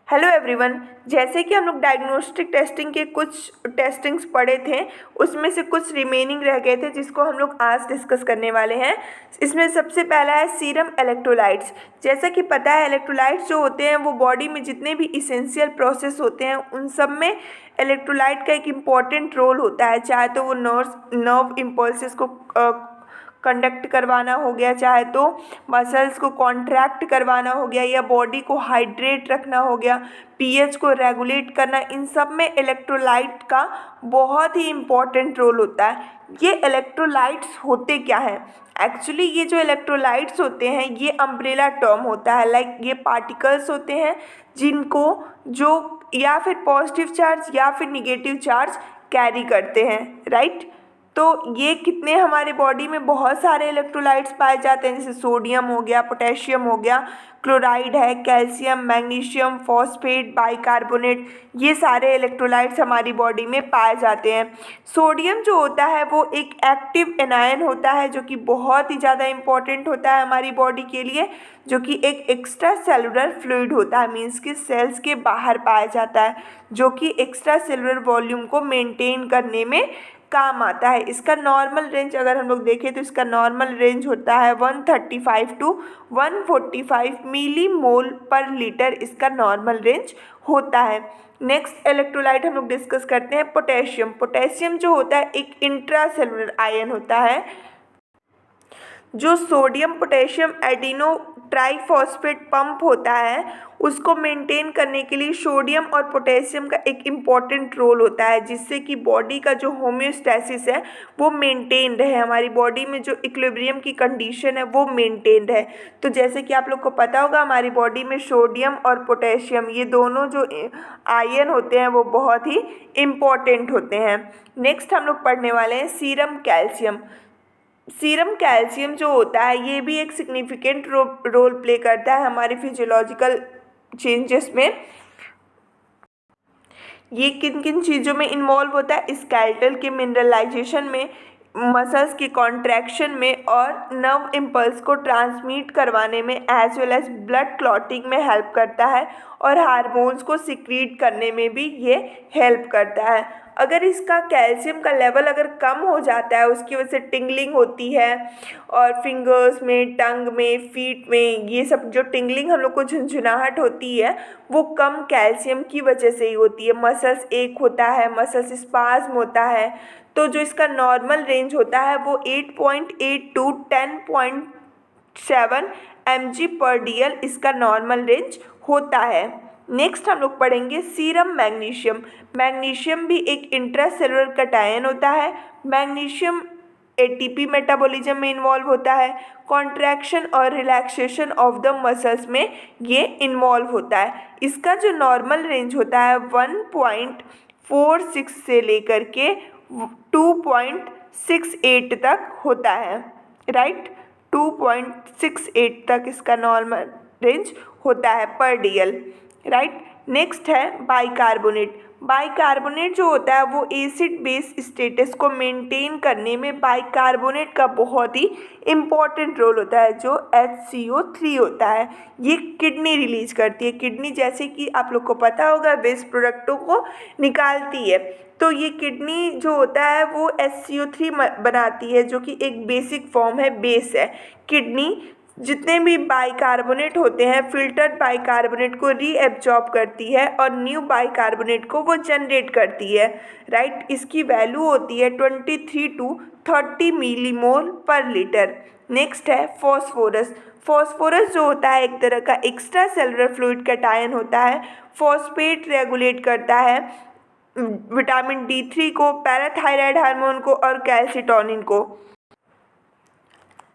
Hello everyone. जैसे कि हम लोग डायग्नोस्टिक टेस्टिंग के कुछ टेस्टिंग्स पढ़े थे, उसमें से कुछ रिमेनिंग रह गए थे जिसको हम लोग आज डिस्कस करने वाले हैं। इसमें सबसे पहला है सीरम इलेक्ट्रोलाइट्स। जैसा कि पता है, इलेक्ट्रोलाइट्स जो होते हैं वो बॉडी में जितने भी इसेंशियल प्रोसेस होते हैं उन सब में इलेक्ट्रोलाइट का एक इम्पॉर्टेंट रोल होता है। चाहे तो वो नर्व इम्पल्सेस को कंडक्ट करवाना हो गया, चाहे तो मसल्स को कॉन्ट्रैक्ट करवाना हो गया, या बॉडी को हाइड्रेट रखना हो गया, पीएच को रेगुलेट करना, इन सब में इलेक्ट्रोलाइट का बहुत ही इम्पॉर्टेंट रोल होता है। ये इलेक्ट्रोलाइट्स होते क्या हैं? एक्चुअली ये जो इलेक्ट्रोलाइट्स होते हैं ये अम्ब्रेला टर्म होता है। लाइक ये पार्टिकल्स होते हैं जिनको जो या फिर पॉजिटिव चार्ज या फिर निगेटिव चार्ज कैरी करते हैं, राइट। तो ये कितने हमारे बॉडी में बहुत सारे इलेक्ट्रोलाइट्स पाए जाते हैं, जैसे सोडियम हो गया, पोटेशियम हो गया, क्लोराइड है, कैल्शियम, मैग्नीशियम, फॉस्फेट, बाइकार्बोनेट, ये सारे इलेक्ट्रोलाइट्स हमारी बॉडी में पाए जाते हैं। सोडियम जो होता है वो एक एक्टिव एनायन होता है जो कि बहुत ही ज़्यादा इम्पॉर्टेंट होता है हमारी बॉडी के लिए, जो कि एक एक्स्ट्रा सेलुलर फ्लूइड होता है, मीन्स कि सेल्स के बाहर पाया जाता है, जो कि एक्स्ट्रा सेलुलर वॉल्यूम को मेंटेन करने में काम आता है। इसका नॉर्मल रेंज अगर हम लोग देखें तो इसका नॉर्मल रेंज होता है 135 टू 145 मिली मोल पर लीटर, इसका नॉर्मल रेंज होता है। नेक्स्ट इलेक्ट्रोलाइट हम लोग डिस्कस करते हैं पोटेशियम। पोटेशियम जो होता है एक इंट्रा सेलुलर आयन होता है जो sodium potassium adeno triphosphate pump होता है उसको मेंटेन करने के लिए सोडियम और पोटेशियम का एक इम्पॉर्टेंट रोल होता है, जिससे कि बॉडी का जो होम्योस्टैसिस है वो मेंटेन रहे, हमारी बॉडी में जो इक्विलिब्रियम की कंडीशन है वो मेंटेन रहे। तो जैसे कि आप लोग को पता होगा, हमारी बॉडी में सोडियम और पोटेशियम ये दोनों जो आयन होते हैं वो बहुत ही इम्पॉर्टेंट होते हैं। नेक्स्ट हम लोग पढ़ने वाले हैं सीरम कैल्शियम। सीरम कैल्शियम जो होता है ये भी एक सिग्निफिकेंट रोल प्ले करता है हमारे फिजियोलॉजिकल चेंजेस में। ये किन किन चीज़ों में इन्वॉल्व होता है? स्केलेटल के मिनरलाइजेशन में, मसल्स की कॉन्ट्रैक्शन में, और नर्व इम्पल्स को ट्रांसमिट करवाने में, as well as blood clotting में हेल्प करता है, और हार्मोन्स को सिक्रीट करने में भी ये हेल्प करता है। अगर इसका कैल्शियम का लेवल अगर कम हो जाता है, उसकी वजह से टिंगलिंग होती है, और फिंगर्स में, टंग में, फीट में, ये सब जो टिंगलिंग हम लोग को झुंझुनाहट होती है वो कम कैल्शियम की वजह से ही होती है। मसल्स एक होता है, मसल्स स्पाज्म होता है। तो जो इसका नॉर्मल रेंज होता है वो 8.8 टू 10.7 mg/dl इसका नॉर्मल रेंज होता है। नेक्स्ट हम लोग पढ़ेंगे सीरम मैग्नीशियम। मैग्नीशियम भी एक इंट्रासेलुलर कैटायन होता है। मैग्नीशियम एटीपी मेटाबॉलिज्म में इन्वॉल्व होता है, कॉन्ट्रैक्शन और रिलैक्सेशन ऑफ द मसल्स में ये इन्वॉल्व होता है। इसका जो नॉर्मल रेंज होता है 1.46 से लेकर के 2.68 तक होता है, राइट। 2.68 तक इसका नॉर्मल रेंज होता है पर डीएल, राइट। नेक्स्ट है बाइकार्बोनेट। बाइकार्बोनेट जो होता है वो एसिड बेस स्टेटस को मेंटेन करने में बाइकार्बोनेट का बहुत ही इम्पॉर्टेंट रोल होता है, जो HCO3 होता है। ये किडनी रिलीज करती है। किडनी जैसे कि आप लोग को पता होगा वेस्ट प्रोडक्टों को निकालती है, तो ये किडनी जो होता है वो HCO3 बनाती है, जो कि एक बेसिक फॉर्म है, बेस है। किडनी जितने भी बाइकार्बोनेट होते हैं फिल्टर्ड बाइकार्बोनेट को रीएब्जॉर्ब करती है और न्यू बाइकार्बोनेट को वो जनरेट करती है, राइट। इसकी वैल्यू होती है 23 टू 30 मिलीमोल पर लीटर। नेक्स्ट है फॉस्फोरस। फॉस्फोरस जो होता है एक तरह का एक्स्ट्रा सेलुलर फ्लूइड कैटायन होता है। फॉस्फेट रेगुलेट करता है विटामिन D3 को, पैराथायराइड हार्मोन को, और कैल्सिटोनिन को।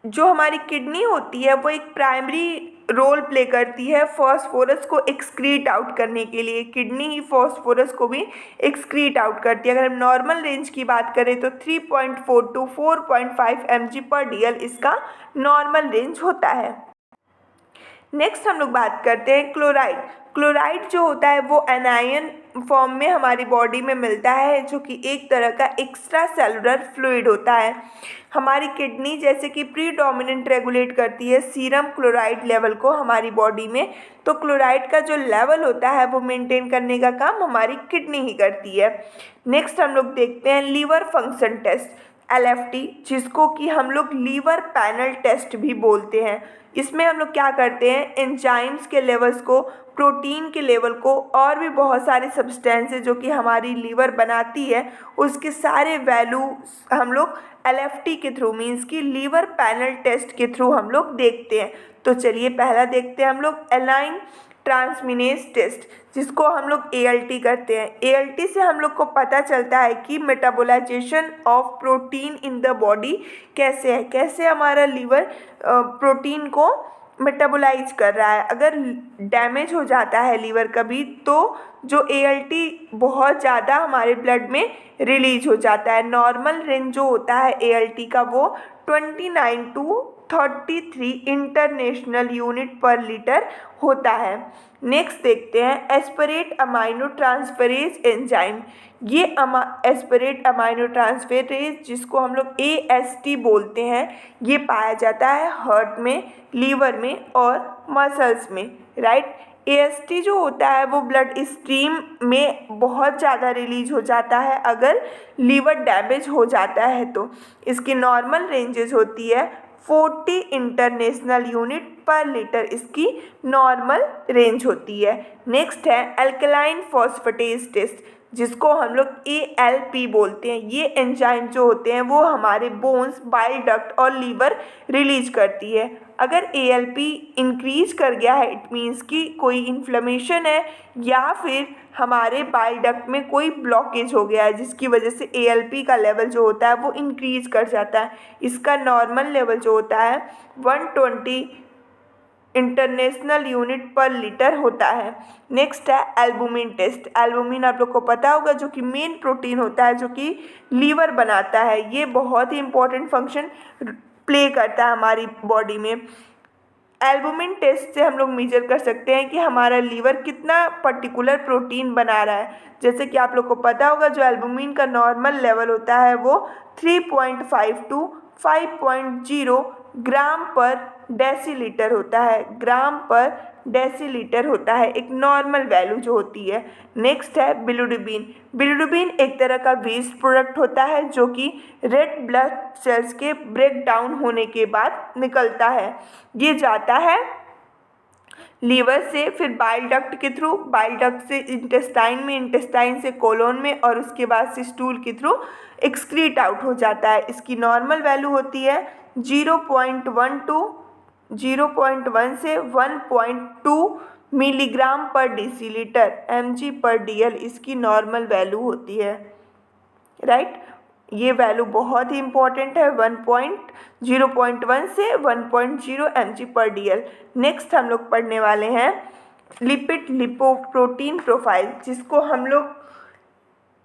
जो हमारी किडनी होती है वो एक प्राइमरी रोल प्ले करती है फॉस्फोरस को एक्सक्रीट आउट करने के लिए। किडनी ही फॉस्फोरस को भी एक्सक्रीट आउट करती है। अगर हम नॉर्मल रेंज की बात करें तो 3.4 टू 4.5 mg/dl इसका नॉर्मल रेंज होता है। नेक्स्ट हम लोग बात करते हैं क्लोराइड। क्लोराइड जो होता है वो एनायन फॉर्म में हमारी बॉडी में मिलता है, जो कि एक तरह का एक्स्ट्रा सेलुलर फ्लूइड होता है। हमारी किडनी जैसे कि प्रीडोमिनेंट रेगुलेट करती है सीरम क्लोराइड लेवल को हमारी बॉडी में, तो क्लोराइड का जो लेवल होता है वो मेंटेन करने का काम हमारी किडनी ही करती है। नेक्स्ट हम लोग देखते हैं लीवर फंक्शन टेस्ट, LFT, जिसको कि हम लोग लीवर पैनल टेस्ट भी बोलते हैं। इसमें हम लोग क्या करते हैं, एंजाइम्स के लेवल्स को, प्रोटीन के लेवल को, और भी बहुत सारे सब्सटेंसेस जो कि हमारी लीवर बनाती है उसके सारे वैल्यू हम लोग LFT के थ्रू, मीन्स कि लीवर पैनल टेस्ट के थ्रू हम लोग देखते हैं। तो चलिए पहला देखते हैं हम लोग एलाइन ट्रांसमिनेज टेस्ट, जिसको हम लोग ALT करते हैं। ALT से हम लोग को पता चलता है कि मेटाबोलाइजेशन of protein in the body कैसे है, कैसे हमारा लीवर प्रोटीन को मेटाबोलाइज कर रहा है। अगर डैमेज हो जाता है लीवर कभी, तो जो ALT बहुत ज़्यादा हमारे ब्लड में रिलीज हो जाता है। नॉर्मल रेंज जो होता है ALT का वो 29 टू 33 इंटरनेशनल यूनिट पर लीटर होता है। नेक्स्ट देखते हैं एस्पिरेट अमाइनो ट्रांसफेरेज एंजाइम। ये एस्पिरेट अमाइनो ट्रांसफेरेज, जिसको हम लोग AST बोलते हैं, ये पाया जाता है हार्ट में, लीवर में और मसल्स में, राइट। AST जो होता है वो ब्लड स्ट्रीम में बहुत ज़्यादा रिलीज हो जाता है अगर लीवर डैमेज हो जाता है तो। इसकी नॉर्मल रेंजेस होती है 40 इंटरनेशनल यूनिट पर लीटर, इसकी नॉर्मल रेंज होती है। नेक्स्ट है अल्कलाइन फॉस्फेटेज टेस्ट, जिसको हम लोग ALP बोलते हैं। ये एंजाइम जो होते हैं वो हमारे बोन्स, बाइल डक्ट और लीवर रिलीज करती है। अगर ALP इंक्रीज कर गया है, इट मीन्स कि कोई इन्फ्लेमेशन है या फिर हमारे बाइल डक्ट में कोई ब्लॉकेज हो गया है, जिसकी वजह से ALP का लेवल जो होता है वो इंक्रीज कर जाता है। इसका नॉर्मल लेवल जो होता है 120 इंटरनेशनल यूनिट पर लीटर होता है। नेक्स्ट है एल्बुमिन टेस्ट। एल्बुमिन आप लोग को पता होगा, जो कि मेन प्रोटीन होता है जो कि लीवर बनाता है। ये बहुत ही इंपॉर्टेंट फंक्शन प्ले करता है हमारी बॉडी में। एल्बुमिन टेस्ट से हम लोग मेजर कर सकते हैं कि हमारा लीवर कितना पर्टिकुलर प्रोटीन बना रहा है। जैसे कि आप लोग को पता होगा, जो एल्बुमिन का नॉर्मल लेवल होता है वो 3.5 टू 5.0 ग्राम पर डेसीलीटर होता है। ग्राम पर डेसीलीटर होता है एक नॉर्मल वैल्यू जो होती है। नेक्स्ट है बिलिरुबिन। बिलिरुबिन एक तरह का वेस्ट प्रोडक्ट होता है जो कि रेड ब्लड सेल्स के ब्रेक डाउन होने के बाद निकलता है। ये जाता है लीवर से, फिर बाइल डक्ट के थ्रू, बाइल डक्ट से इंटेस्टाइन में, इंटेस्टाइन से कोलोन में, और उसके बाद से स्टूल के थ्रू एक्सक्रीट आउट हो जाता है। इसकी नॉर्मल वैल्यू होती है 0.1 से 1.2 मिलीग्राम पर डेसीलीटर, mg पर dl इसकी नॉर्मल वैल्यू होती है, राइट। ये वैल्यू बहुत ही इंपॉर्टेंट है, 0.1 से 1.0 mg पर dl। नेक्स्ट हम लोग पढ़ने वाले हैं लिपिड लिपोप्रोटीन प्रोफाइल, जिसको हम लोग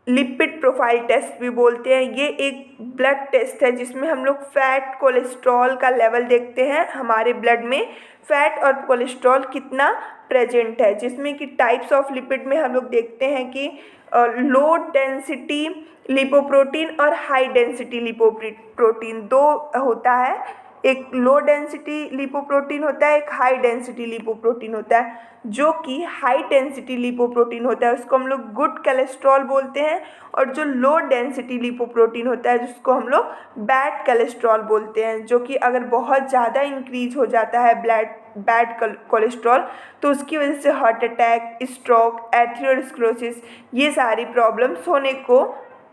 लिपिड प्रोफाइल टेस्ट भी बोलते हैं। ये एक ब्लड टेस्ट है जिसमें हम लोग फैट, कोलेस्ट्रॉल का लेवल देखते हैं। हमारे ब्लड में फैट और कोलेस्ट्रॉल कितना प्रेजेंट है, जिसमें कि टाइप्स ऑफ लिपिड में हम लोग देखते हैं कि लो डेंसिटी लिपोप्रोटीन और हाई डेंसिटी लिपोप्रोटीन दो होता है। एक लो डेंसिटी लिपोप्रोटीन होता है, एक हाई डेंसिटी लिपोप्रोटीन होता है। जो कि हाई डेंसिटी लिपोप्रोटीन होता है उसको हम लोग गुड कोलेस्ट्रॉल बोलते हैं, और जो लो डेंसिटी लिपोप्रोटीन होता है जिसको हम लोग बैड कोलेस्ट्रॉल बोलते हैं। जो कि अगर बहुत ज़्यादा इंक्रीज हो जाता है बैड कोलेस्ट्रॉल, तो उसकी वजह से हार्ट अटैक, स्ट्रोक, एथेरोस्क्लेरोसिस, ये सारी प्रॉब्लम्स होने को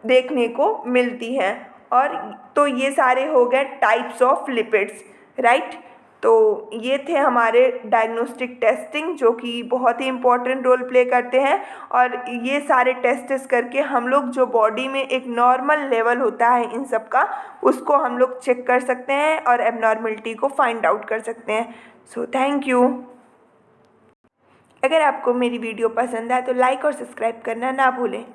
देखने को मिलती हैं। और तो ये सारे हो गए टाइप्स ऑफ लिपिड्स, राइट। तो ये थे हमारे डायग्नोस्टिक टेस्टिंग, जो कि बहुत ही इम्पोर्टेंट रोल प्ले करते हैं। और ये सारे टेस्ट्स करके हम लोग जो बॉडी में एक नॉर्मल लेवल होता है इन सब का, उसको हम लोग चेक कर सकते हैं और एबनॉर्मलिटी को फाइंड आउट कर सकते हैं। So thank you. अगर आपको मेरी वीडियो पसंद आए तो लाइक और सब्सक्राइब करना ना भूलें।